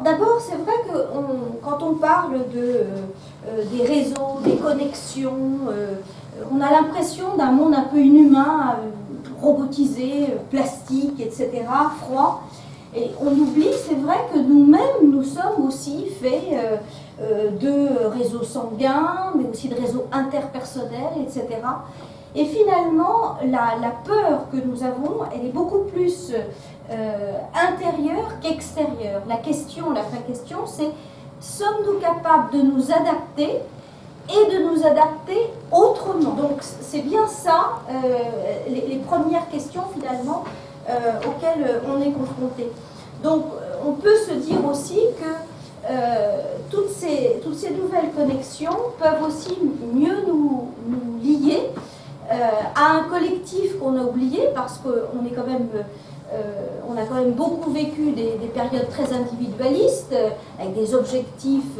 D'abord, c'est vrai que quand on parle des réseaux, des connexions, on a l'impression d'un monde un peu inhumain, robotisé, plastique, etc., froid. Et on oublie, c'est vrai que nous-mêmes, nous sommes aussi faits de réseaux sanguins, mais aussi de réseaux interpersonnels, etc. Et finalement, la peur que nous avons, elle est beaucoup plus intérieure qu'extérieure. La vraie question, c'est: sommes-nous capables de nous adapter et de nous adapter autrement? Donc c'est bien ça, les premières questions finalement auxquelles on est confronté. Donc on peut se dire aussi que toutes ces nouvelles connexions peuvent aussi mieux nous lier à un collectif qu'on a oublié, parce qu'on est quand même, on a quand même beaucoup vécu des périodes très individualistes, avec des objectifs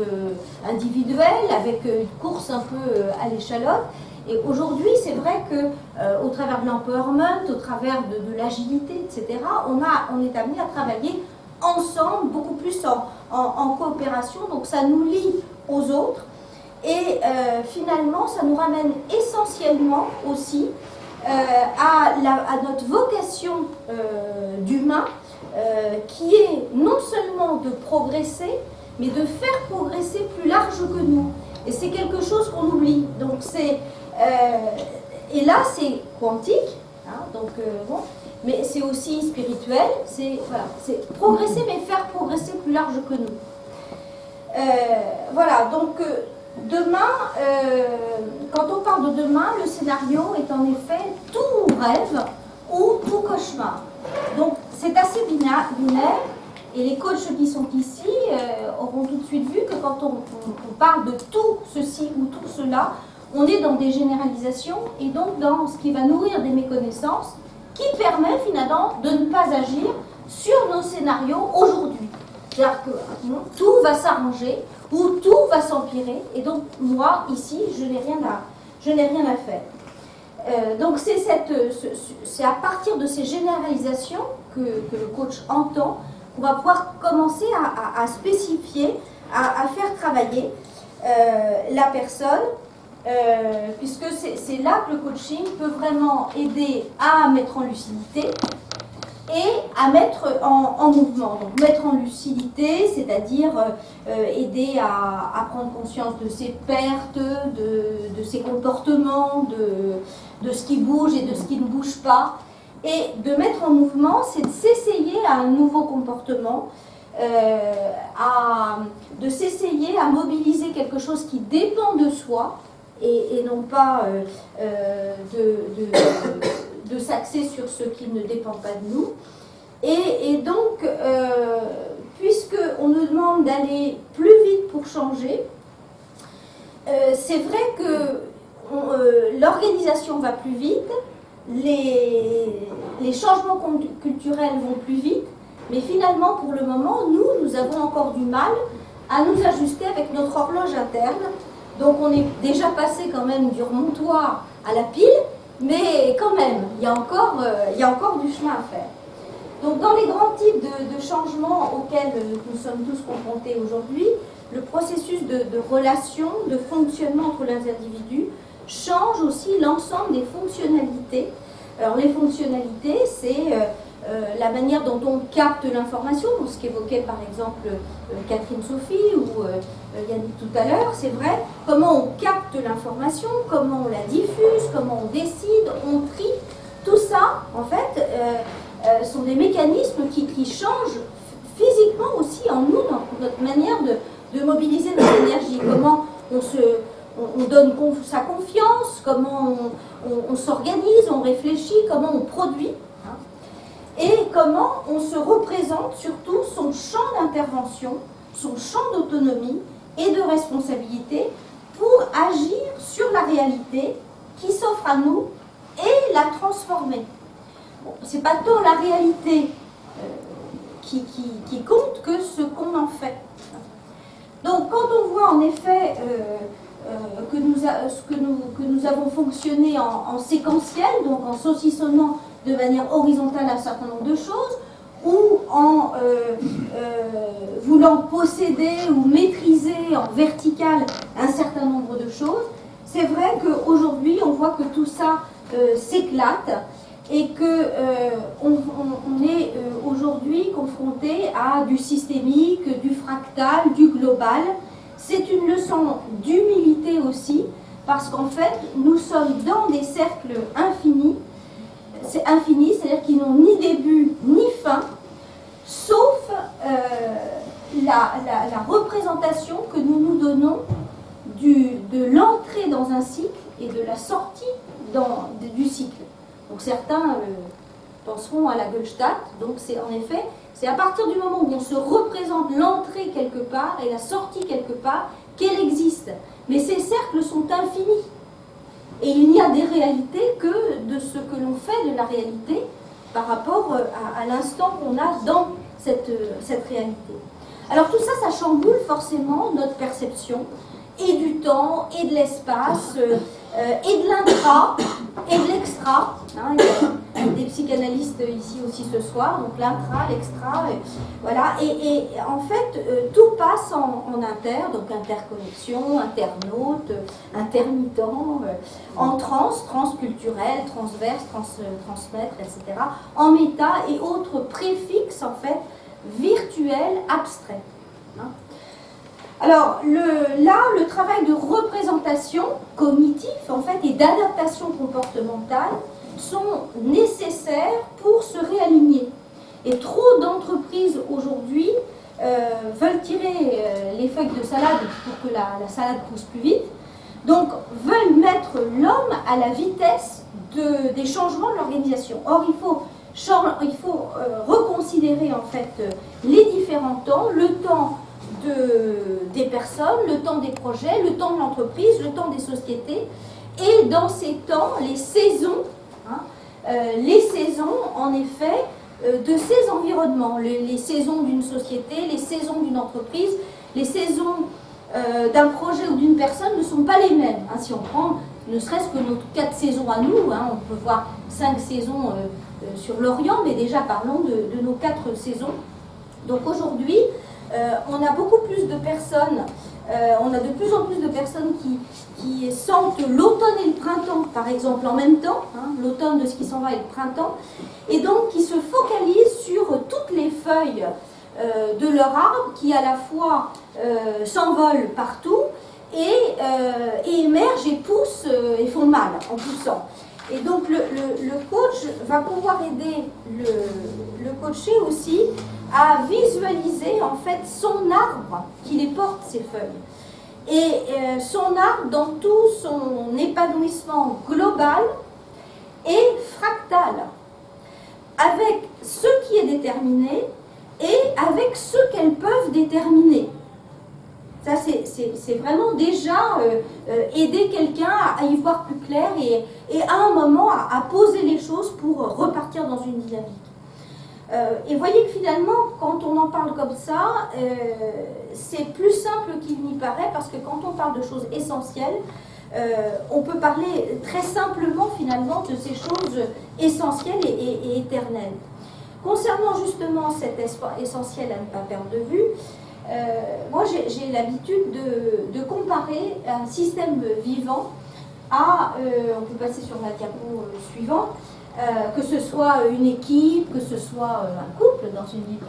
individuels, avec une course un peu à l'échalote. Et aujourd'hui, c'est vrai que au travers de l'empowerment, au travers de l'agilité, etc., on est amené à travailler ensemble, beaucoup plus en coopération. Donc ça nous lie aux autres. Et finalement, ça nous ramène essentiellement aussi à notre vocation d'humain, qui est non seulement de progresser, mais de faire progresser plus large que nous. Et c'est quelque chose qu'on oublie. Donc et là, c'est quantique, hein, donc bon, mais c'est aussi spirituel. C'est progresser, mais faire progresser plus large que nous. Voilà, donc demain, quand on parle de demain, le scénario est en effet tout rêve ou tout cauchemar. Donc c'est assez binaire, et les coachs qui sont ici auront tout de suite vu que quand on parle de tout ceci ou tout cela, on est dans des généralisations et donc dans ce qui va nourrir des méconnaissances qui permet finalement de ne pas agir sur nos scénarios aujourd'hui. C'est-à-dire que tout va s'arranger ou tout va s'empirer, et donc moi, ici, je n'ai rien à faire. Donc c'est à partir de ces généralisations que le coach entend qu'on va pouvoir commencer à spécifier, à faire travailler la personne, puisque c'est là que le coaching peut vraiment aider à mettre en lucidité et à mettre en mouvement. Donc mettre en lucidité, c'est-à-dire aider à prendre conscience de ses pertes, de ses comportements, de ce qui bouge et de ce qui ne bouge pas. Et de mettre en mouvement, c'est de s'essayer à un nouveau comportement, de s'essayer à mobiliser quelque chose qui dépend de soi, et non pas de s'axer sur ce qui ne dépend pas de nous. Et donc, puisqu'on nous demande d'aller plus vite pour changer, c'est vrai que l'organisation va plus vite, les changements culturels vont plus vite, mais finalement, pour le moment, nous avons encore du mal à nous ajuster avec notre horloge interne. Donc on est déjà passé quand même du remontoir à la pile, mais quand même, il y a encore du chemin à faire. Donc dans les grands types de changements auxquels nous sommes tous confrontés aujourd'hui, le processus de relation, de fonctionnement entre les individus change aussi l'ensemble des fonctionnalités. Alors les fonctionnalités, c'est la manière dont on capte l'information, ce qu'évoquait par exemple Catherine Sophie ou Yannick tout à l'heure, c'est vrai, comment on capte l'information, comment on la diffuse, comment on décide, on trie, tout ça, en fait, sont des mécanismes qui changent physiquement aussi en nous, dans notre manière de mobiliser notre énergie, comment on donne sa confiance, comment on s'organise, on réfléchit, comment on produit, hein, et comment on se représente surtout son champ d'intervention, son champ d'autonomie et de responsabilité pour agir sur la réalité qui s'offre à nous et la transformer. Bon, c'est pas tant la réalité qui compte que ce qu'on en fait. Donc quand on voit en effet que nous avons fonctionné en séquentiel, donc en saucissonnant de manière horizontale un certain nombre de choses, ou en voulant posséder ou maîtriser en vertical un certain nombre de choses. C'est vrai qu'aujourd'hui, on voit que tout ça s'éclate et qu'on est aujourd'hui confronté à du systémique, du fractal, du global. C'est une leçon d'humilité aussi, parce qu'en fait, nous sommes dans des cercles infinis. C'est infini, c'est-à-dire qu'ils n'ont ni début ni fin, sauf la représentation que nous nous donnons de l'entrée dans un cycle et de la sortie du cycle. Donc certains penseront à la Gestalt. Donc c'est en effet, c'est à partir du moment où on se représente l'entrée quelque part et la sortie quelque part qu'elle existe. Mais ces cercles sont infinis. Et il n'y a des réalités que de ce que l'on fait de la réalité par rapport à l'instant qu'on a dans cette réalité. Alors tout ça, ça chamboule forcément notre perception, et du temps, et de l'espace, et de l'intra, et de l'extra. Hein, il y a des psychanalystes ici aussi ce soir, donc l'intra, l'extra, voilà. Et en fait, tout passe en inter, donc interconnexion, internaute, intermittent, en transculturel, transverse, transmettre, etc. En méta et autres préfixes, en fait, virtuels, abstraits. Hein. Alors là, le travail de représentation cognitive, en fait, et d'adaptation comportementale sont nécessaires pour se réaligner. Et trop d'entreprises aujourd'hui veulent tirer les feuilles de salade pour que la salade pousse plus vite, donc veulent mettre l'homme à la vitesse des changements de l'organisation. Or, il faut reconsidérer en fait les différents temps, le temps des personnes, le temps des projets, le temps de l'entreprise, le temps des sociétés, et dans ces temps, les saisons, en effet, de ces environnements, les saisons d'une société, les saisons d'une entreprise, les saisons d'un projet ou d'une personne ne sont pas les mêmes. Hein, si on prend ne serait-ce que nos 4 saisons à nous, hein, on peut voir 5 saisons sur l'Orient, mais déjà parlons de nos 4 saisons. Donc aujourd'hui, on a beaucoup plus de personnes, on a de plus en plus de personnes qui sentent l'automne et le printemps, par exemple, en même temps, hein, l'automne de ce qui s'en va et le printemps, et donc qui se focalisent sur toutes les feuilles de leur arbre qui à la fois s'envolent partout et émergent et poussent et font mal en poussant. Et donc le coach va pouvoir aider le coaché aussi à visualiser en fait son arbre qui les porte, ses feuilles. Et son arbre dans tout son épanouissement global et fractal, avec ce qui est déterminé et avec ce qu'elles peuvent déterminer. Ça, c'est vraiment déjà aider quelqu'un à y voir plus clair et à un moment à poser les choses pour repartir dans une dynamique. Et voyez que finalement, quand on en parle comme ça, c'est plus simple qu'il n'y paraît, parce que quand on parle de choses essentielles, on peut parler très simplement finalement de ces choses essentielles et éternelles. Concernant justement cet essentiel à ne pas perdre de vue, moi j'ai l'habitude de comparer un système vivant à, on peut passer sur la diapo suivante, que ce soit une équipe, que ce soit un couple dans une vie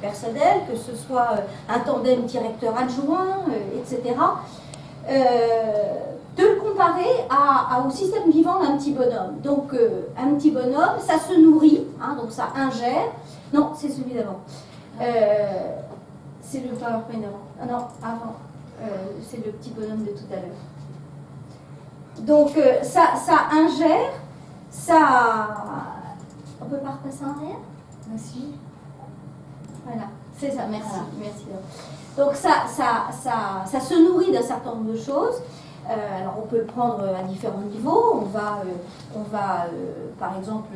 personnelle, que ce soit un tandem directeur adjoint, etc. De le comparer au système vivant d'un petit bonhomme. Donc un petit bonhomme, ça se nourrit, hein, donc ça ingère. Non, c'est celui d'avant. C'est le PowerPoint d'avant. Ah non, avant. C'est le petit bonhomme de tout à l'heure. Donc ça ingère, ça... On peut pas repasser en arrière? Merci. Voilà, c'est ça, merci. Voilà. Merci. Donc ça se nourrit d'un certain nombre de choses. Alors on peut le prendre à différents niveaux. On va par exemple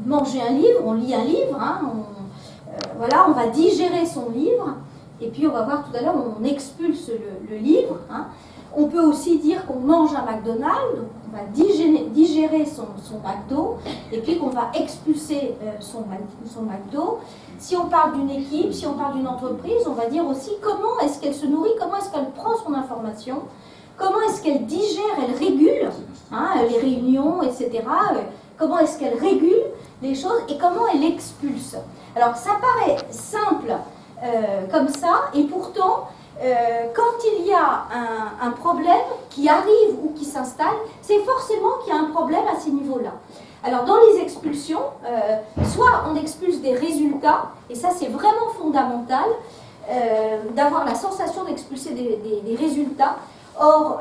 manger un livre, on lit un livre, hein, voilà, on va digérer son livre, et puis on va voir tout à l'heure, on expulse le livre. Hein. On peut aussi dire qu'on mange un McDonald's, donc on va digérer son McDo, et puis qu'on va expulser son McDo. Si on parle d'une équipe, si on parle d'une entreprise, on va dire aussi comment est-ce qu'elle se nourrit, comment est-ce qu'elle prend son information, comment est-ce qu'elle digère, elle régule hein, les réunions, etc. Comment est-ce qu'elle régule les choses et comment elle expulse. Alors ça paraît simple comme ça, et pourtant, quand il y a un problème qui arrive ou qui s'installe, c'est forcément qu'il y a un problème à ces niveaux-là. Alors dans les expulsions, soit on expulse des résultats, et ça c'est vraiment fondamental, d'avoir la sensation d'expulser des résultats. Or,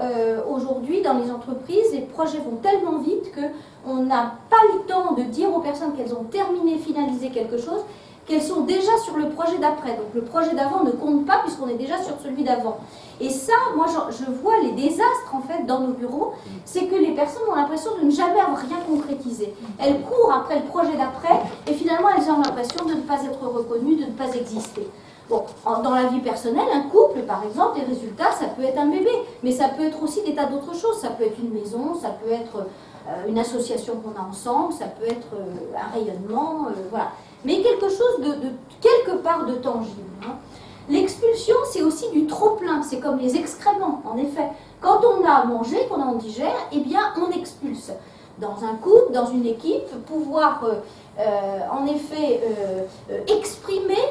aujourd'hui, dans les entreprises, les projets vont tellement vite qu'on n'a pas le temps de dire aux personnes qu'elles ont terminé, finalisé quelque chose, qu'elles sont déjà sur le projet d'après. Donc le projet d'avant ne compte pas puisqu'on est déjà sur celui d'avant. Et ça, moi, je vois les désastres, en fait, dans nos bureaux, c'est que les personnes ont l'impression de ne jamais avoir rien concrétisé. Elles courent après le projet d'après, et finalement, elles ont l'impression de ne pas être reconnues, de ne pas exister. Bon, dans la vie personnelle, un couple, par exemple, les résultats, ça peut être un bébé, mais ça peut être aussi des tas d'autres choses. Ça peut être une maison, ça peut être une association qu'on a ensemble, ça peut être un rayonnement, voilà. Mais quelque chose de quelque part de tangible. Hein. L'expulsion, c'est aussi du trop-plein, c'est comme les excréments, en effet. Quand on a mangé, qu'on en digère, eh bien, on expulse. Dans un couple, dans une équipe, pouvoir en effet exprimer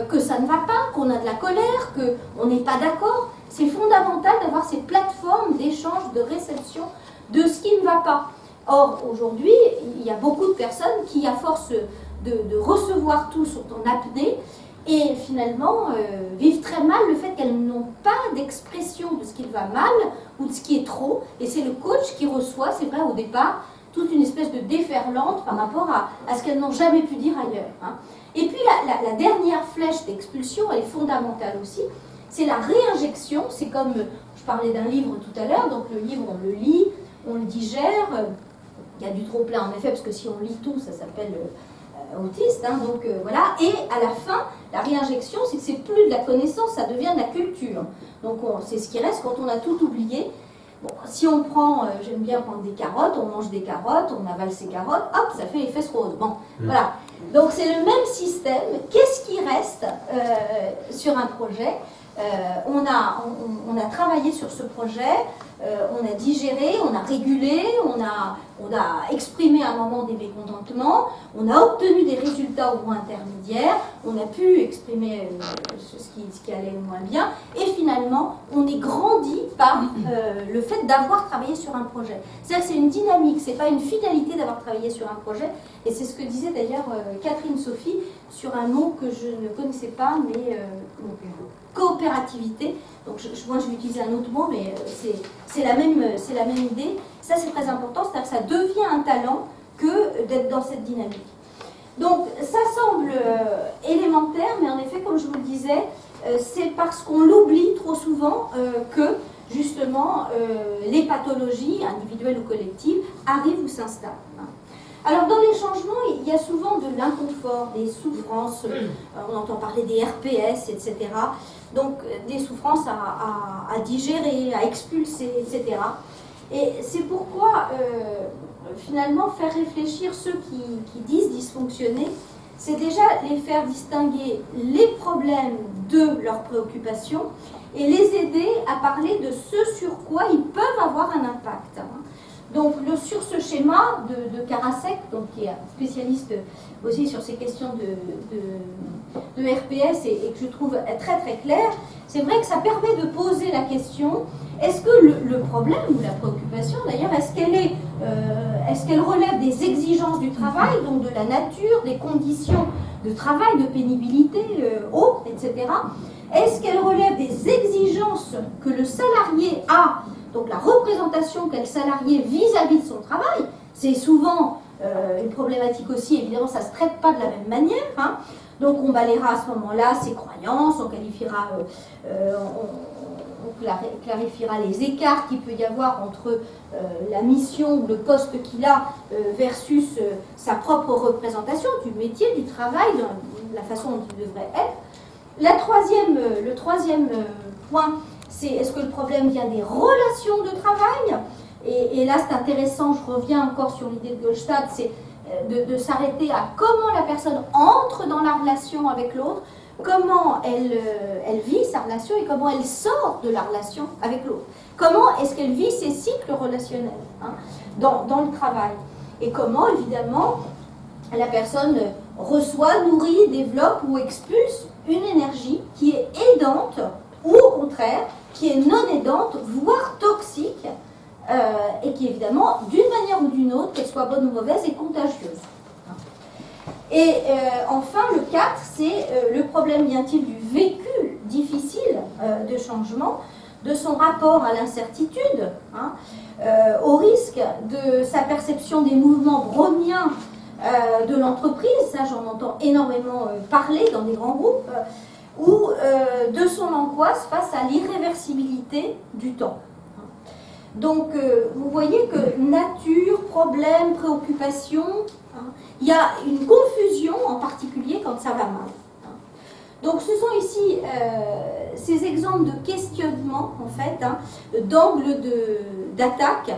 que ça ne va pas, qu'on a de la colère, qu'on n'est pas d'accord, c'est fondamental d'avoir ces plateformes d'échange, de réception de ce qui ne va pas. Or, aujourd'hui, il y a beaucoup de personnes qui, à force de recevoir tout, sont en apnée, et finalement vivent très mal le fait qu'elles n'ont pas d'expression de ce qui va mal ou de ce qui est trop, et c'est le coach qui reçoit, c'est vrai au départ, toute une espèce de déferlante par rapport à ce qu'elles n'ont jamais pu dire ailleurs. Hein. Et puis la dernière flèche d'expulsion, elle est fondamentale aussi, c'est la réinjection. C'est comme, je parlais d'un livre tout à l'heure, donc le livre on le lit, on le digère, il y a du trop plein en effet, parce que si on lit tout, ça s'appelle autiste, hein, donc voilà, et à la fin, la réinjection, c'est que c'est plus de la connaissance, ça devient de la culture. Donc c'est ce qui reste quand on a tout oublié. Bon, si on prend, j'aime bien prendre des carottes, on mange des carottes, on avale ces carottes, hop, ça fait les fesses roses. Bon, voilà. Donc c'est le même système. Qu'est-ce qui reste sur un projet? On a travaillé sur ce projet, on a digéré, on a régulé, on a exprimé à un moment des mécontentements, on a obtenu des résultats au moins intermédiaires, on a pu exprimer ce qui allait moins bien, et finalement, on est grandi par le fait d'avoir travaillé sur un projet. C'est-à-dire que c'est une dynamique, c'est pas une finalité d'avoir travaillé sur un projet, et c'est ce que disait d'ailleurs Catherine Sophie sur un mot que je ne connaissais pas, mais coopérativité. Donc moi je vais utiliser un autre mot, mais c'est la même idée. Ça c'est très important, c'est-à-dire que ça devient un talent que d'être dans cette dynamique. Donc ça semble élémentaire, mais en effet, comme je vous le disais, c'est parce qu'on l'oublie trop souvent que justement les pathologies individuelles ou collectives arrivent ou s'installent. Alors dans les changements, il y a souvent de l'inconfort, des souffrances, on entend parler des RPS, etc. Donc des souffrances à digérer, à expulser, etc. Et c'est pourquoi finalement faire réfléchir ceux qui disent dysfonctionner, c'est déjà les faire distinguer les problèmes de leurs préoccupations et les aider à parler de ce sur quoi ils peuvent avoir un impact. Donc sur ce schéma de Karasek, donc, qui est un spécialiste aussi sur ces questions de RPS et que je trouve très très clair, c'est vrai que ça permet de poser la question, est-ce que le problème ou la préoccupation d'ailleurs, est-ce qu'elle relève des exigences du travail, donc de la nature, des conditions de travail, de pénibilité, etc. Est-ce qu'elle relève des exigences que le salarié a? Donc la représentation qu'a le salarié vis-à-vis de son travail, c'est souvent une problématique aussi, évidemment ça ne se traite pas de la même manière. Hein. Donc on balayera à ce moment-là ses croyances, on qualifiera, on clarifiera les écarts qu'il peut y avoir entre la mission ou le poste qu'il a versus sa propre représentation du métier, du travail, de la façon dont il devrait être. Le troisième point, c'est est-ce que le problème vient des relations de travail? Et là, c'est intéressant, je reviens encore sur l'idée de Goldstadt, c'est de s'arrêter à comment la personne entre dans la relation avec l'autre, comment elle vit sa relation et comment elle sort de la relation avec l'autre. Comment est-ce qu'elle vit ses cycles relationnels dans le travail. Et comment, évidemment, la personne reçoit, nourrit, développe ou expulse une énergie qui est aidante ou au contraire, qui est non aidante, voire toxique, et qui évidemment, d'une manière ou d'une autre, qu'elle soit bonne ou mauvaise, est contagieuse. Et enfin, le 4, c'est le problème vient-il du vécu difficile de changement, de son rapport à l'incertitude, au risque de sa perception des mouvements browniens de l'entreprise, ça j'en entends énormément parler dans des grands groupes, ou de son angoisse face à l'irréversibilité du temps. Donc, vous voyez que nature, problème, préoccupation, il y a une confusion, en particulier quand ça va mal. Donc, ce sont ici ces exemples de questionnement, en fait, d'angle d'attaque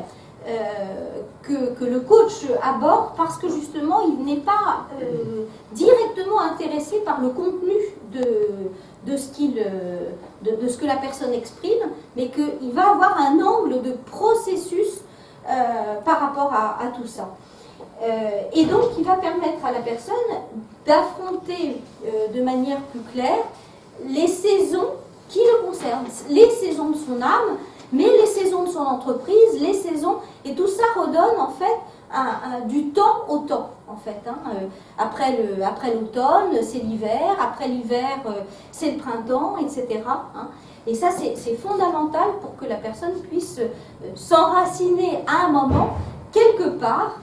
que le coach aborde parce que, justement, il n'est pas directement intéressé par le contenu de ce que la personne exprime, mais qu'il va avoir un angle de processus par rapport à tout ça. Et donc, il va permettre à la personne d'affronter de manière plus claire les saisons qui le concernent, les saisons de son âme, mais les saisons de son entreprise, les saisons, et tout ça redonne en fait du temps au temps, en fait. Après l'automne, c'est l'hiver, après l'hiver, c'est le printemps, etc. Et ça, c'est fondamental pour que la personne puisse s'enraciner à un moment, quelque part,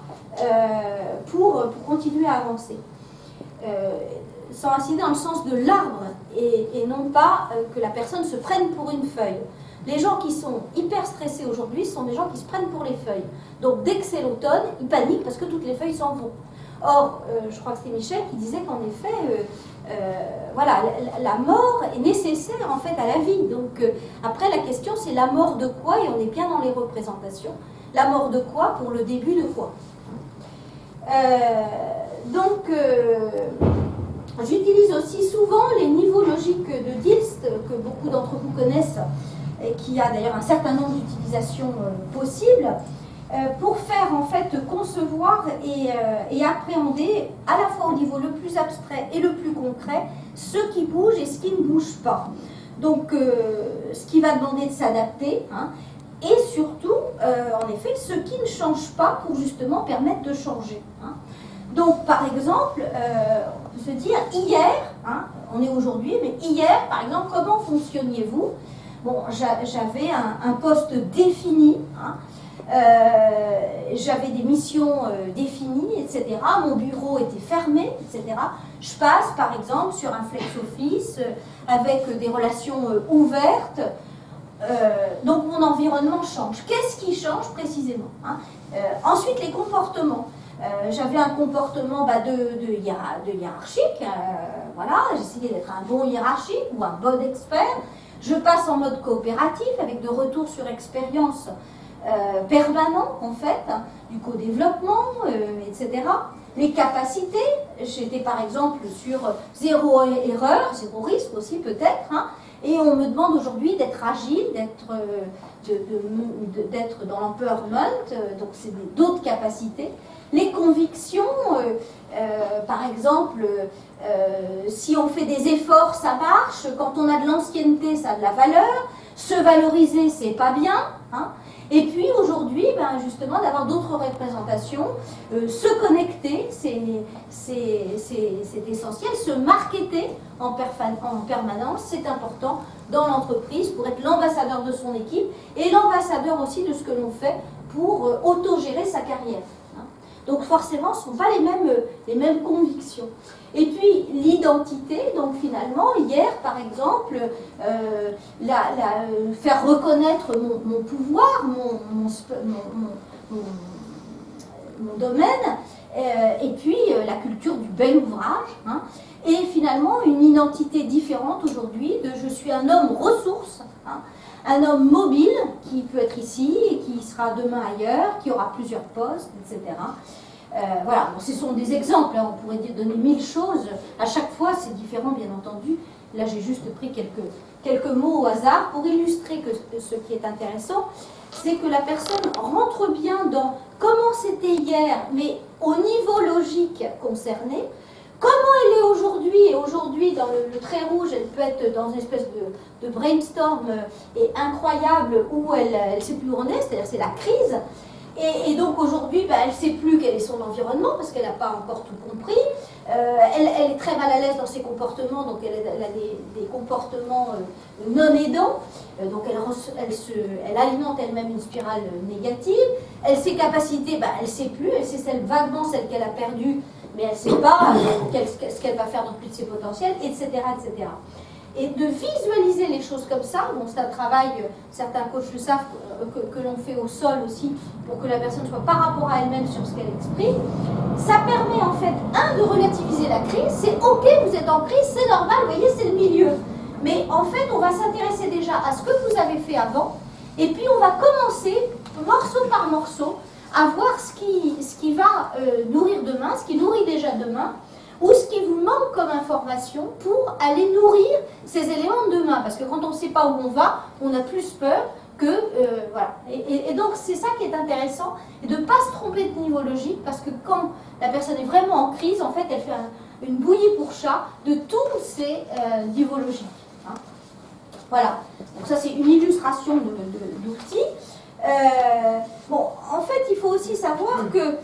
pour continuer à avancer. S'enraciner dans le sens de l'arbre, et non pas que la personne se prenne pour une feuille. Les gens qui sont hyper stressés aujourd'hui sont des gens qui se prennent pour les feuilles. Donc dès que c'est l'automne, ils paniquent parce que toutes les feuilles s'en vont. Or, je crois que c'était Michel qui disait qu'en effet, voilà, la mort est nécessaire en fait à la vie. Donc après la question c'est la mort de quoi, et on est bien dans les représentations. La mort de quoi pour le début de quoi. J'utilise aussi souvent les niveaux logiques de Dilst, que beaucoup d'entre vous connaissent, et qui a d'ailleurs un certain nombre d'utilisations possibles, pour faire en fait concevoir et appréhender à la fois au niveau le plus abstrait et le plus concret ce qui bouge et ce qui ne bouge pas. Donc ce qui va demander de s'adapter, et surtout, en effet, ce qui ne change pas pour justement permettre de changer. Donc, par exemple, on peut se dire, hier, on est aujourd'hui, mais hier, par exemple, comment fonctionniez-vous? Bon, j'avais un poste défini, j'avais des missions définies, etc. Mon bureau était fermé, etc. Je passe, par exemple, sur un flex office avec des relations ouvertes. Donc mon environnement change. Qu'est-ce qui change précisément? Ensuite, les comportements. J'avais un comportement de hiérarchique, voilà, j'essayais d'être un bon hiérarchique ou un bon expert. Je passe en mode coopératif avec de retours sur expérience permanents, en fait, du co-développement, etc. Les capacités, j'étais par exemple sur zéro erreur, zéro risque aussi peut-être, et on me demande aujourd'hui d'être agile, d'être dans l'empowerment, donc c'est d'autres capacités. Les convictions, par exemple, si on fait des efforts, ça marche. Quand on a de l'ancienneté, ça a de la valeur. Se valoriser, c'est pas bien. Et puis aujourd'hui, justement, d'avoir d'autres représentations, se connecter, c'est essentiel. Se marketer en permanence, c'est important dans l'entreprise pour être l'ambassadeur de son équipe et l'ambassadeur aussi de ce que l'on fait pour autogérer sa carrière. Donc forcément, ce ne sont pas les mêmes convictions. Et puis l'identité, donc finalement, hier par exemple, faire reconnaître mon pouvoir, mon domaine, et puis la culture du bel ouvrage, hein, et finalement une identité différente aujourd'hui de je suis un homme ressource, hein, un homme mobile qui peut être ici et qui sera demain ailleurs, qui aura plusieurs postes, etc. Voilà, bon, ce sont des exemples, hein, on pourrait donner 1000 choses, à chaque fois c'est différent bien entendu. Là j'ai juste pris quelques mots au hasard pour illustrer que ce qui est intéressant, c'est que la personne rentre bien dans comment c'était hier, mais au niveau logique concerné, comment elle est aujourd'hui, et aujourd'hui dans le trait rouge, elle peut être dans une espèce de brainstorm et incroyable où elle ne sait plus où on est, c'est-à-dire c'est la crise. Et donc aujourd'hui, elle ne sait plus quel est son environnement parce qu'elle n'a pas encore tout compris. Elle est très mal à l'aise dans ses comportements, donc elle a des comportements non aidants. Donc elle alimente elle-même une spirale négative. Ses capacités, elle ne sait plus, elle sait vaguement celle qu'elle a perdue, mais elle ne sait pas ce qu'elle va faire non plus de ses potentiels, etc., etc. Et de visualiser les choses comme ça, bon, c'est un travail, certains coachs le savent, que l'on fait au sol aussi, pour que la personne soit par rapport à elle-même sur ce qu'elle exprime, ça permet en fait, de relativiser la crise, c'est ok, vous êtes en crise, c'est normal, vous voyez, c'est le milieu. Mais en fait, on va s'intéresser déjà à ce que vous avez fait avant, et puis on va commencer, morceau par morceau, à voir ce qui va nourrir demain, ce qui nourrit déjà demain, ou ce qui vous manque comme information pour aller nourrir ces éléments de demain. Parce que quand on ne sait pas où on va, on a plus peur que... voilà. Et donc c'est ça qui est intéressant, et de ne pas se tromper de niveau logique, parce que quand la personne est vraiment en crise, en fait, elle fait une bouillie pour chat de tous ces niveaux logiques. Hein. Voilà. Donc ça, c'est une illustration d'outils. Bon, en fait, il faut aussi savoir que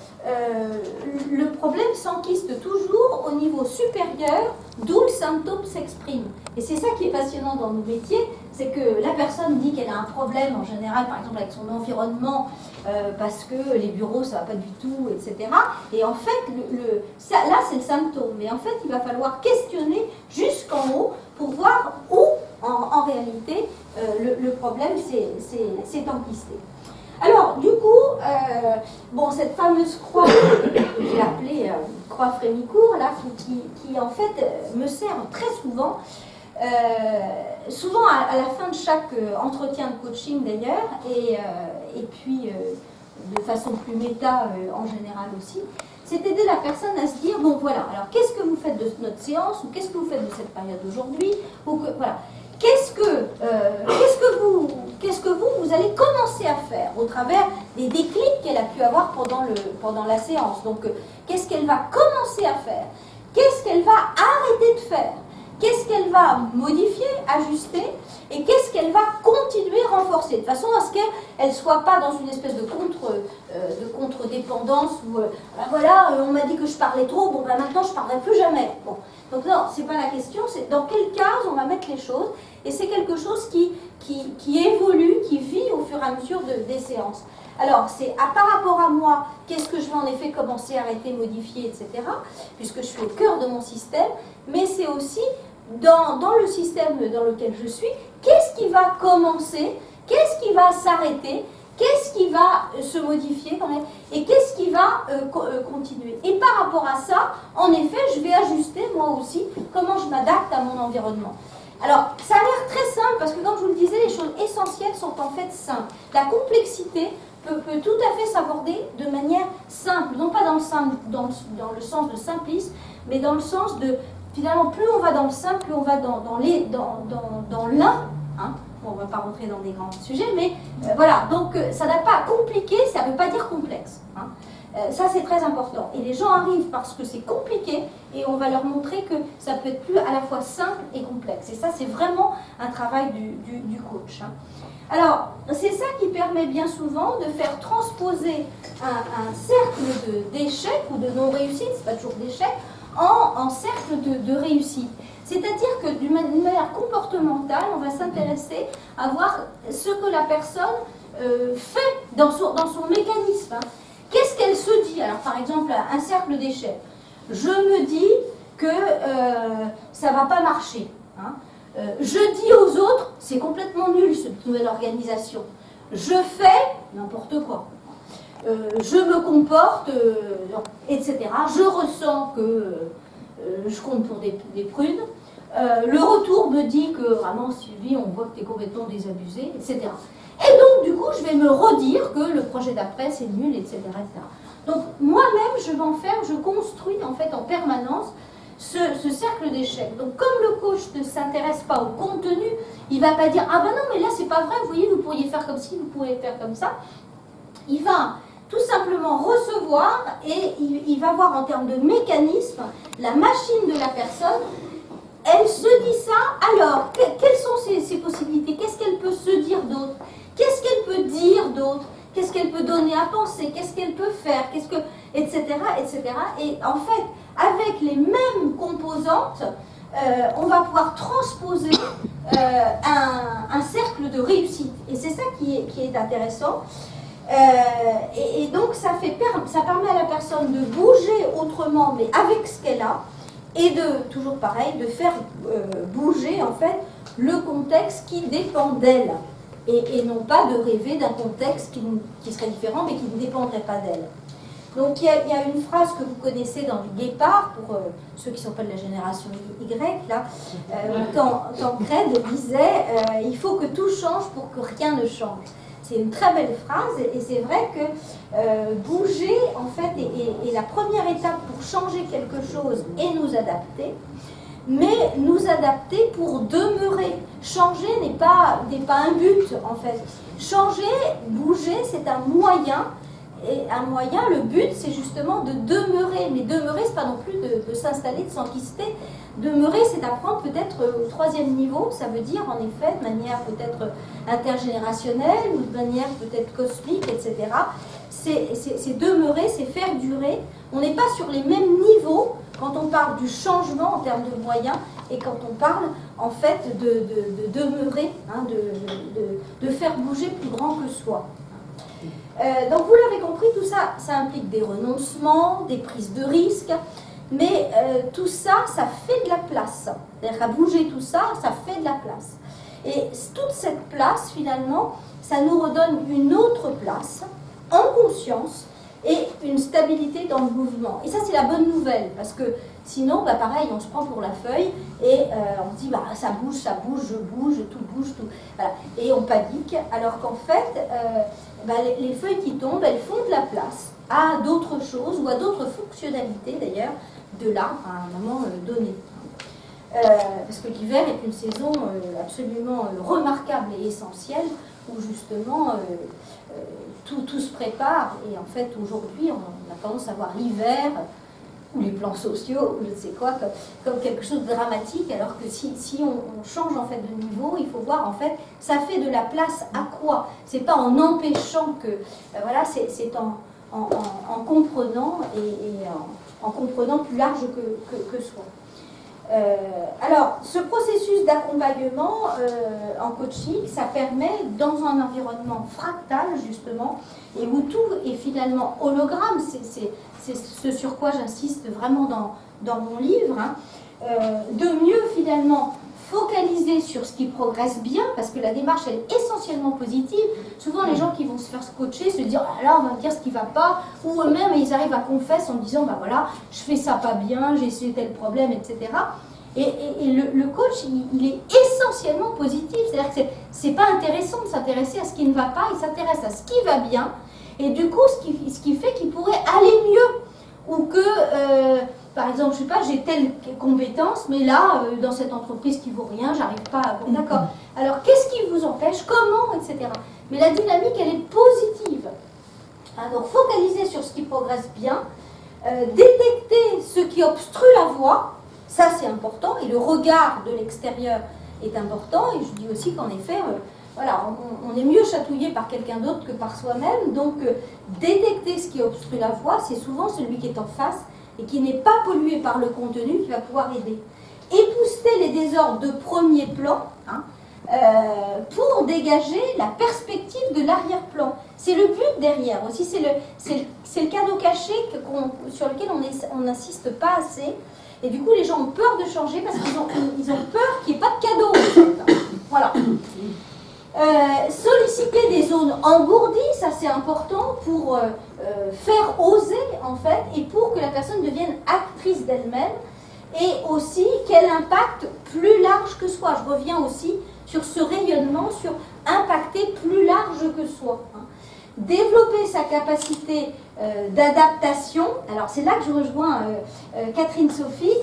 le problème s'enquiste toujours au niveau supérieur, d'où le symptôme s'exprime. Et c'est ça qui est passionnant dans nos métiers, c'est que la personne dit qu'elle a un problème, en général, par exemple, avec son environnement, parce que les bureaux, ça ne va pas du tout, etc. Et en fait, là, c'est le symptôme. Mais en fait, il va falloir questionner jusqu'en haut pour voir où, en réalité, le problème s'est enquisté. Alors, du coup, cette fameuse croix que j'ai appelée croix Frémicourt, là, qui en fait me sert très souvent, souvent à la fin de chaque entretien de coaching d'ailleurs, et puis de façon plus méta en général aussi, c'est d'aider la personne à se dire, bon voilà, alors qu'est-ce que vous faites de notre séance, ou qu'est-ce que vous faites de cette période aujourd'hui, voilà. Qu'est-ce que vous allez commencer à faire au travers des déclics qu'elle a pu avoir pendant la séance. Donc, qu'est-ce qu'elle va commencer à faire? Qu'est-ce qu'elle va arrêter de faire? Qu'est-ce qu'elle va modifier, ajuster? Et qu'est-ce qu'elle va continuer à renforcer? De façon à ce qu'elle ne soit pas dans une espèce de contre-dépendance où, voilà, on m'a dit que je parlais trop, bon, maintenant je ne parlerai plus jamais. Bon. Donc non, ce n'est pas la question, c'est dans quelle case on va mettre les choses. Et c'est quelque chose qui évolue, qui vit au fur et à mesure des séances. Alors, c'est par rapport à moi, qu'est-ce que je vais en effet commencer à arrêter, modifier, etc. Puisque je suis au cœur de mon système, mais c'est aussi dans le système dans lequel je suis, qu'est-ce qui va commencer, qu'est-ce qui va s'arrêter, qu'est-ce qui va se modifier et qu'est-ce qui va continuer. Et par rapport à ça, en effet, je vais ajuster moi aussi comment je m'adapte à mon environnement. Alors, ça a l'air très simple parce que comme je vous le disais, les choses essentielles sont en fait simples. La complexité peut tout à fait s'aborder de manière simple, non pas dans le sens de simplisme, mais dans le sens de, finalement, plus on va dans le simple, plus on va dans l'un. Hein. Bon, on ne va pas rentrer dans des grands sujets, mais voilà. Donc, ça n'a pas compliqué, ça ne veut pas dire complexe. Hein. Ça, c'est très important. Et les gens arrivent parce que c'est compliqué et on va leur montrer que ça peut être plus à la fois simple et complexe. Et ça, c'est vraiment un travail du coach. Hein. Alors, c'est ça qui permet bien souvent de faire transposer un cercle d'échecs ou de non-réussite, c'est pas toujours d'échecs, en cercle de réussite. C'est-à-dire que d'une manière comportementale, on va s'intéresser à voir ce que la personne fait dans son mécanisme. Hein. Qu'est-ce qu'elle se dit? Alors, par exemple, un cercle d'échecs. Je me dis que ça ne va pas marcher. Hein. Je dis aux autres, c'est complètement nul cette nouvelle organisation. Je fais n'importe quoi. je me comporte, etc. Je ressens que je compte pour des prunes. Le retour me dit que vraiment, Sylvie, on voit que tu es complètement désabusée, etc. Et donc, du coup, je vais me redire que le projet d'après, c'est nul, etc., etc. Donc, moi-même, je m'enferme, je construis en fait en permanence ce cercle d'échecs. Donc, comme le coach ne s'intéresse pas au contenu, il ne va pas dire « Ah ben non, mais là, c'est pas vrai, vous voyez, vous pourriez faire comme ci, vous pourriez faire comme ça ». Il va tout simplement recevoir et il va voir en termes de mécanisme la machine de la personne. Elle se dit ça, alors, quelles sont ses possibilités? Qu'est-ce qu'elle peut se dire d'autre? Qu'est-ce qu'elle peut dire d'autre? Qu'est-ce qu'elle peut donner à penser? Qu'est-ce qu'elle peut faire? Etc., etc. Et en fait, avec les mêmes composantes, on va pouvoir transposer un cercle de réussite. Et c'est ça qui est intéressant. Et donc, ça permet à la personne de bouger autrement, mais avec ce qu'elle a, et toujours pareil, de faire bouger en fait le contexte qui dépend d'elle. Et non pas de rêver d'un contexte qui serait différent, mais qui ne dépendrait pas d'elle. Donc il y a une phrase que vous connaissez dans le Guépard, pour ceux qui ne sont pas de la génération Y, là, Tancrède disait « Il faut que tout change pour que rien ne change ». C'est une très belle phrase, et c'est vrai que bouger, en fait, est la première étape pour changer quelque chose et nous adapter, mais nous adapter pour demeurer. Changer n'est pas un but, en fait. Changer, bouger, c'est un moyen. Et un moyen, le but, c'est justement de demeurer. Mais demeurer, c'est pas non plus de s'installer, de s'enquister. Demeurer, c'est d'apprendre peut-être au 3e niveau. Ça veut dire, en effet, de manière peut-être intergénérationnelle ou de manière peut-être cosmique, etc. C'est demeurer, c'est faire durer. On n'est pas sur les mêmes niveaux quand on parle du changement en termes de moyens et quand on parle, en fait, de demeurer, hein, de faire bouger plus grand que soi. Donc vous l'avez compris, tout ça, ça implique des renoncements, des prises de risques, mais tout ça, ça fait de la place. C'est-à-dire qu'à bouger tout ça, ça fait de la place. Et toute cette place, finalement, ça nous redonne une autre place, en conscience, et une stabilité dans le mouvement. Et ça, c'est la bonne nouvelle, parce que sinon, bah, pareil, on se prend pour la feuille, et on se dit, bah, ça bouge, je bouge, tout bouge, tout. Voilà. Et on panique, alors qu'en fait, bah, les feuilles qui tombent, elles font de la place à d'autres choses, ou à d'autres fonctionnalités, d'ailleurs, de l'arbre à un moment donné. Parce que l'hiver est une saison absolument remarquable et essentielle, où justement tout se prépare. Et en fait, aujourd'hui, on a tendance à voir l'hiver, ou les plans sociaux, ou je ne sais quoi, comme quelque chose de dramatique, alors que si on change en fait de niveau, il faut voir en fait, ça fait de la place à quoi? C'est pas en empêchant que, voilà, c'est en comprenant et en comprenant plus large que soi. Alors, ce processus d'accompagnement en coaching, ça permet, dans un environnement fractal, justement, et où tout est finalement hologramme, c'est ce sur quoi j'insiste vraiment dans mon livre, hein, de mieux, finalement, focaliser sur ce qui progresse bien, parce que la démarche, elle est essentiellement positive. Souvent, les gens qui vont se faire coacher se disent « Ah là, on va me dire ce qui ne va pas », ou eux-mêmes, ils arrivent à confesser en disant « Bah voilà, je fais ça pas bien, j'ai essayé tel problème, etc. » Et le coach, il est essentiellement positif. C'est-à-dire que c'est pas intéressant de s'intéresser à ce qui ne va pas, il s'intéresse à ce qui va bien, et du coup, ce qui fait qu'il pourrait aller mieux. Ou que, par exemple, je sais pas, j'ai telle compétence, mais là, dans cette entreprise qui vaut rien, j'arrive pas à... Bon, d'accord. Alors, qu'est-ce qui vous empêche? Comment? Etc. Mais la dynamique, elle est positive. Hein, donc, focaliser sur ce qui progresse bien, détecter ce qui obstrue la voie, ça c'est important, et le regard de l'extérieur est important, et je dis aussi qu'en effet, voilà, on est mieux chatouillé par quelqu'un d'autre que par soi-même, donc détecter ce qui obstrue la voie, c'est souvent celui qui est en face et qui n'est pas pollué par le contenu qui va pouvoir aider. Épousseter les désordres de premier plan, hein, pour dégager la perspective de l'arrière-plan. C'est le but derrière aussi, c'est le cadeau caché sur lequel on n'insiste pas assez. Et du coup, les gens ont peur de changer parce qu'ils ont peur qu'il n'y ait pas de cadeau. En fait. Voilà. Solliciter des zones engourdies, ça c'est important pour faire oser en fait et pour que la personne devienne actrice d'elle-même et aussi qu'elle impacte plus large que soi. Je reviens aussi sur ce rayonnement, sur impacter plus large que soi. Développer sa capacité d'adaptation, alors c'est là que je rejoins Catherine Sophie,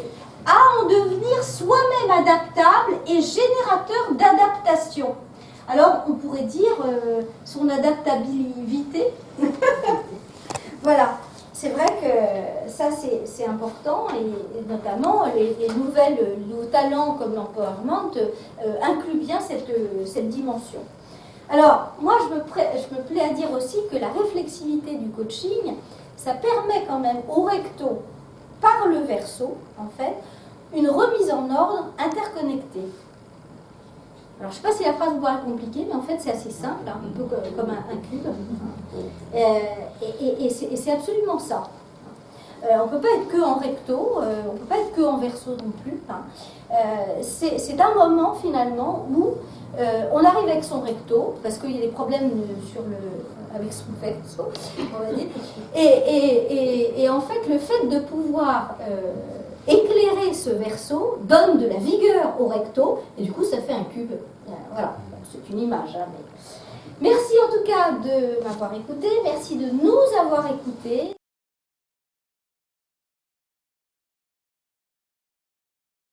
à en devenir soi-même adaptable et générateur d'adaptation. Alors, on pourrait dire son adaptabilité. Voilà, c'est vrai que ça, c'est important, et notamment les nouveaux talents comme l'empowerment incluent bien cette dimension. Alors, moi, je me plais à dire aussi que la réflexivité du coaching, ça permet quand même au recto, par le verso, en fait, une remise en ordre interconnectée. Alors, je ne sais pas si la phrase vous paraît compliquée, mais en fait, c'est assez simple, hein, un peu comme un cube. Et c'est absolument ça. On ne peut pas être que en recto, on ne peut pas être que en verso non plus. C'est un moment, finalement, où on arrive avec son recto, parce qu'il y a des problèmes avec son verso, on va dire. Et en fait, le fait de pouvoir éclairer ce verso donne de la vigueur au recto, et du coup ça fait un cube. Voilà, c'est une image. Hein, mais... Merci en tout cas de m'avoir écouté, merci de nous avoir écoutés.